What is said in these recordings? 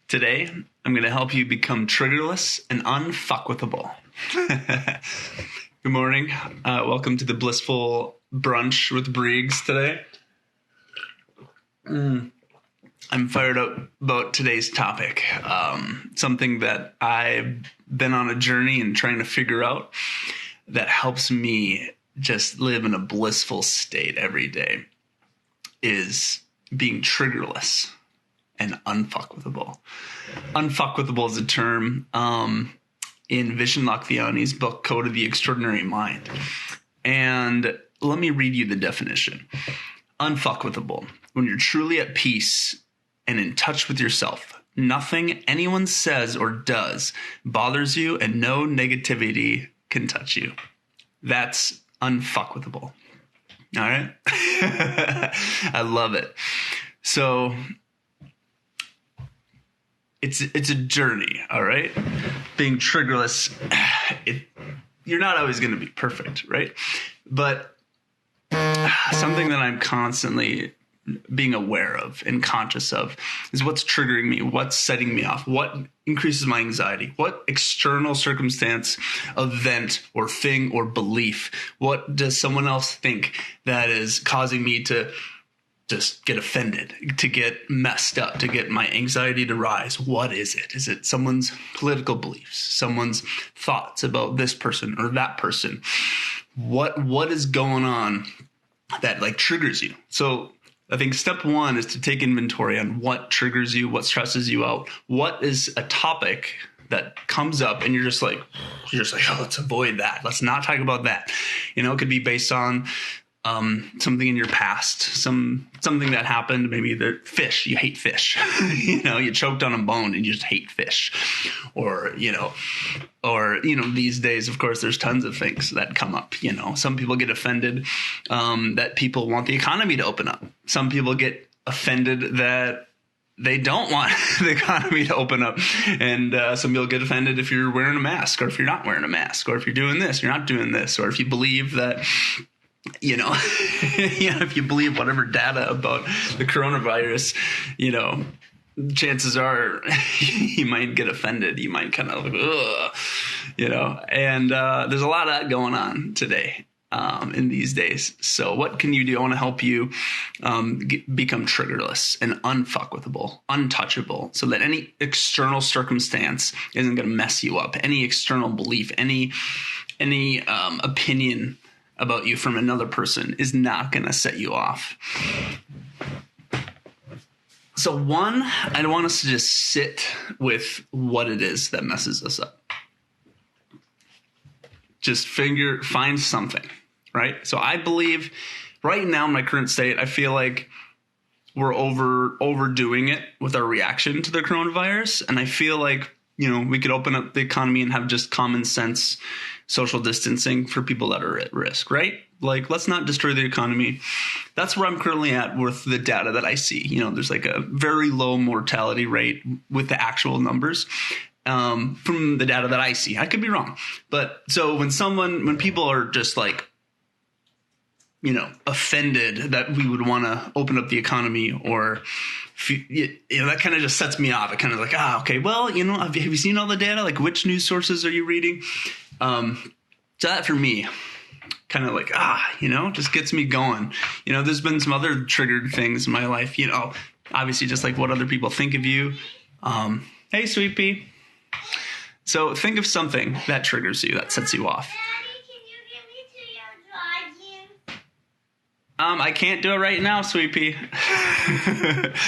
Today, I'm going to help you become triggerless and unfuckwithable. Good morning. Welcome to the Blissful Brunch with Breegs today. I'm fired up about today's topic. Something that I've been on a journey and trying to figure out that helps me just live in a blissful state every day is being triggerless and unfuckwithable. Unfuckwithable is a term in Vishen Lakhiani's book, Code of the Extraordinary Mind. And let me read you the definition. Unfuckwithable, when you're truly at peace and in touch with yourself. Nothing anyone says or does bothers you, and no negativity can touch you. That's unfuckwithable. All right? I love it. So it's a journey, all right? Being triggerless, you're not always going to be perfect, right? But something that I'm constantly being aware of and conscious of is what's triggering me, what's setting me off, what increases my anxiety, what external circumstance, event, or thing or belief, what does someone else think that is causing me to just get offended, to get messed up, to get my anxiety to rise. What is it? Is it someone's political beliefs, someone's thoughts about this person or that person? What is going on that like triggers you? So I think step one is to take inventory on what triggers you, what stresses you out, what is a topic that comes up and you're just like, oh, let's avoid that. Let's not talk about that. You know, it could be based on something in your past, something that happened, maybe the fish, you hate fish, you choked on a bone and you just hate fish, or these days, of course, there's tons of things that come up. Some people get offended that people want the economy to open up. Some people get offended that they don't want the economy to open up. And some people get offended if you're wearing a mask, or if you're not wearing a mask, or if you're doing this, you're not doing this, or if you believe that if you believe whatever data about the coronavirus, chances are you might get offended. You might kind of, and there's a lot of that going on today in these days. So what can you do? I want to help you become triggerless and unfuckwithable, untouchable, so that any external circumstance isn't going to mess you up. Any external belief, any opinion about you from another person is not going to set you off. So one, I want us to just sit with what it is that messes us up. Just find something, right? So I believe right now in my current state, I feel like we're overdoing it with our reaction to the coronavirus. And I feel like, we could open up the economy and have just common sense social distancing for people that are at risk, right? Like, let's not destroy the economy. That's where I'm currently at with the data that I see. There's like a very low mortality rate with the actual numbers from the data that I see. I could be wrong. But so when people are just like, offended that we would want to open up the economy, or that kind of just sets me off. It kind of like, okay, well, have you seen all the data? Like, which news sources are you reading? So that for me, kind of like, just gets me going. There's been some other triggered things in my life, obviously just like what other people think of you. Hey, sweet pea. So think of something that triggers you, that sets you off. I can't do it right now, sweet pea.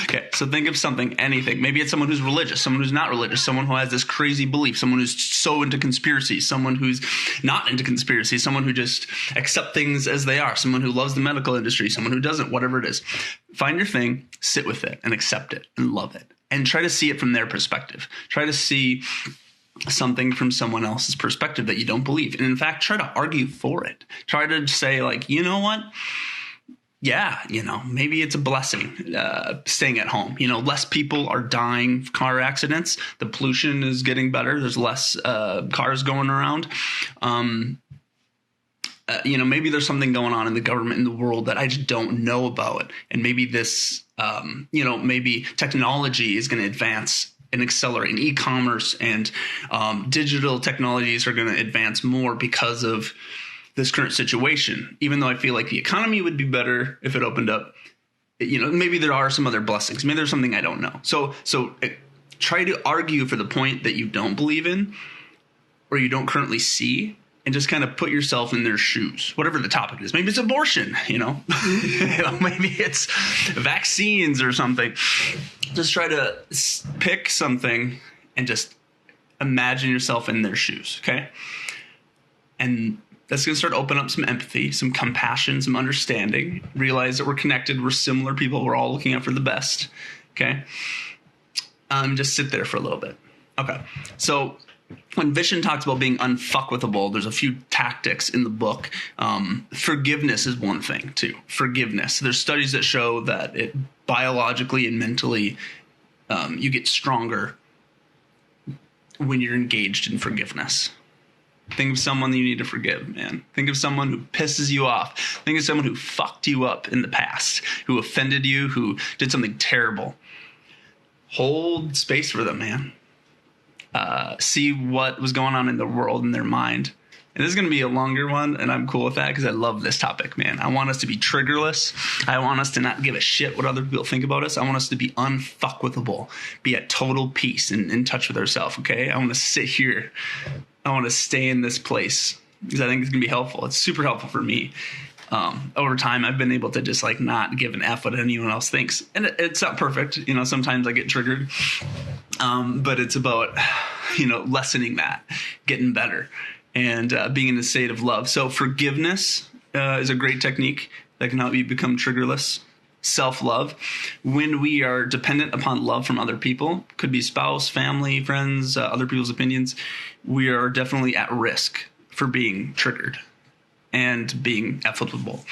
Okay, so think of something, anything. Maybe it's someone who's religious, someone who's not religious, someone who has this crazy belief, someone who's so into conspiracy, someone who's not into conspiracy, someone who just accepts things as they are, someone who loves the medical industry, someone who doesn't, whatever it is. Find your thing, sit with it, and accept it, and love it. And try to see it from their perspective. Try to see something from someone else's perspective that you don't believe. And in fact, try to argue for it. Try to say, like, you know what? Yeah, maybe it's a blessing staying at home. Less people are dying of car accidents. The pollution is getting better. There's less cars going around. Maybe there's something going on in the government, in the world, that I just don't know about. And maybe this, maybe technology is going to advance and accelerate. And e-commerce and digital technologies are going to advance more because of this current situation. Even though I feel like the economy would be better if it opened up, maybe there are some other blessings. Maybe there's something I don't know. So try to argue for the point that you don't believe in or you don't currently see, and just kind of put yourself in their shoes, whatever the topic is. Maybe it's abortion, maybe it's vaccines or something. Just try to pick something and just imagine yourself in their shoes, okay? And that's going to start to open up some empathy, some compassion, some understanding. Realize that we're connected. We're similar people. We're all looking out for the best, okay? Just sit there for a little bit. Okay, so when Vishen talks about being unfuckwithable, there's a few tactics in the book. Forgiveness is one thing, too. Forgiveness. There's studies that show that it biologically and mentally, you get stronger when you're engaged in forgiveness. Think of someone that you need to forgive, man. Think of someone who pisses you off. Think of someone who fucked you up in the past, who offended you, who did something terrible. Hold space for them, man. See what was going on in the world, in their mind. And this is going to be a longer one, and I'm cool with that because I love this topic, man. I want us to be triggerless. I want us to not give a shit what other people think about us. I want us to be unfuckwithable, be at total peace and in touch with ourselves, okay? I want to sit here. I want to stay in this place because I think it's going to be helpful. It's super helpful for me. Over time, I've been able to just not give an F what anyone else thinks. And it's not perfect. Sometimes I get triggered. But it's about, lessening that, getting better, and being in a state of love. So forgiveness is a great technique that can help you become triggerless. Self-love. When we are dependent upon love from other people, could be spouse, family, friends, other people's opinions, we are definitely at risk for being triggered and being affable.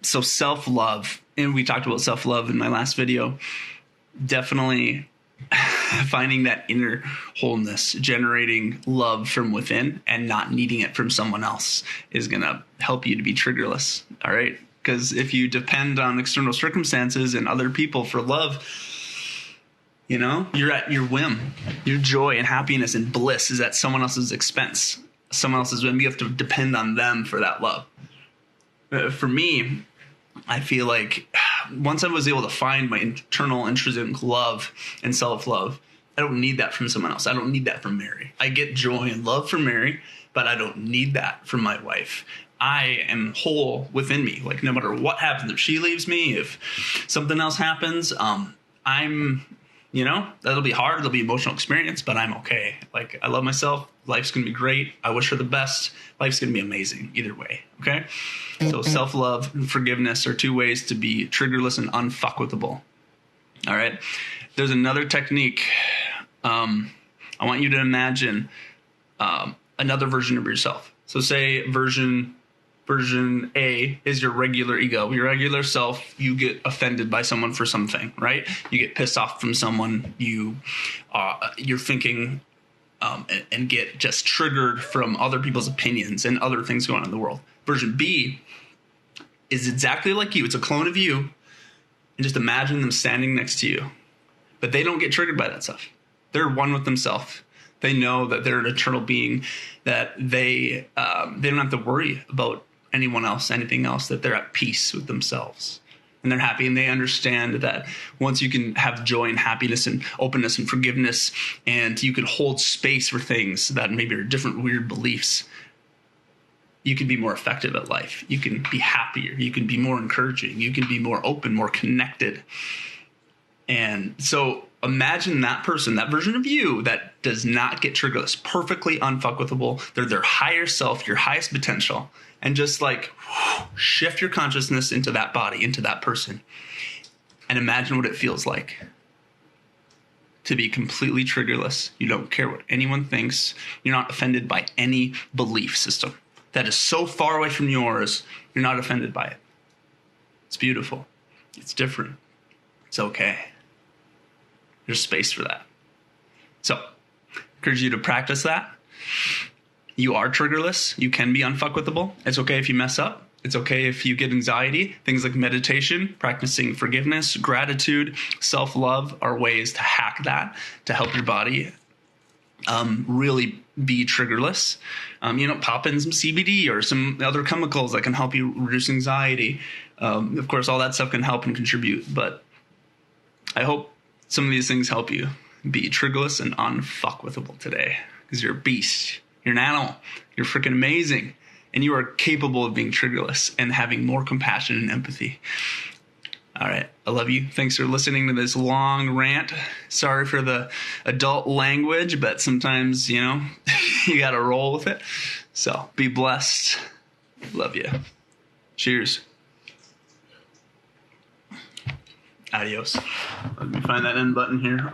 So self-love, and we talked about self-love in my last video, definitely finding that inner wholeness, generating love from within and not needing it from someone else is going to help you to be triggerless. All right. Because if you depend on external circumstances and other people for love, you're at your whim. Your joy and happiness and bliss is at someone else's expense, someone else's whim. You have to depend on them for that love. For me, I feel like once I was able to find my internal intrinsic love and self-love, I don't need that from someone else. I don't need that from Mary. I get joy and love from Mary, but I don't need that from my wife. I am whole within me. No matter what happens, if she leaves me, if something else happens, I'm, that'll be hard. It'll be an emotional experience, but I'm okay. I love myself. Life's going to be great. I wish her the best. Life's going to be amazing either way. Okay. So self-love and forgiveness are two ways to be triggerless and unfuckwithable. All right. There's another technique. I want you to imagine another version of yourself. So say version A is your regular ego, your regular self. You get offended by someone for something, right? You get pissed off from someone. You're thinking and get just triggered from other people's opinions and other things going on in the world. Version B is exactly like you. It's a clone of you. And just imagine them standing next to you. But they don't get triggered by that stuff. They're one with themselves. They know that they're an eternal being, that they don't have to worry about anyone else, anything else, that they're at peace with themselves. And they're happy, and they understand that once you can have joy and happiness and openness and forgiveness, and you can hold space for things that maybe are different weird beliefs, you can be more effective at life. You can be happier. You can be more encouraging. You can be more open, more connected. And so imagine that person, that version of you that does not get triggerless, perfectly unfuckwithable. They're their higher self, your highest potential. And just shift your consciousness into that body, into that person. And imagine what it feels like to be completely triggerless. You don't care what anyone thinks. You're not offended by any belief system that is so far away from yours. You're not offended by it. It's beautiful. It's different. It's okay. There's space for that. So, I encourage you to practice that. You are triggerless. You can be unfuckwithable. It's okay if you mess up. It's okay if you get anxiety. Things like meditation, practicing forgiveness, gratitude, self-love are ways to hack that, to help your body really be triggerless. Pop in some CBD or some other chemicals that can help you reduce anxiety. Of course, all that stuff can help and contribute, but I hope some of these things help you be triggerless and unfuckwithable today, because you're a beast. You're an animal. You're freaking amazing. And you are capable of being triggerless and having more compassion and empathy. All right. I love you. Thanks for listening to this long rant. Sorry for the adult language, but sometimes, you got to roll with it. So be blessed. Love you. Cheers. Adios. Let me find that end button here.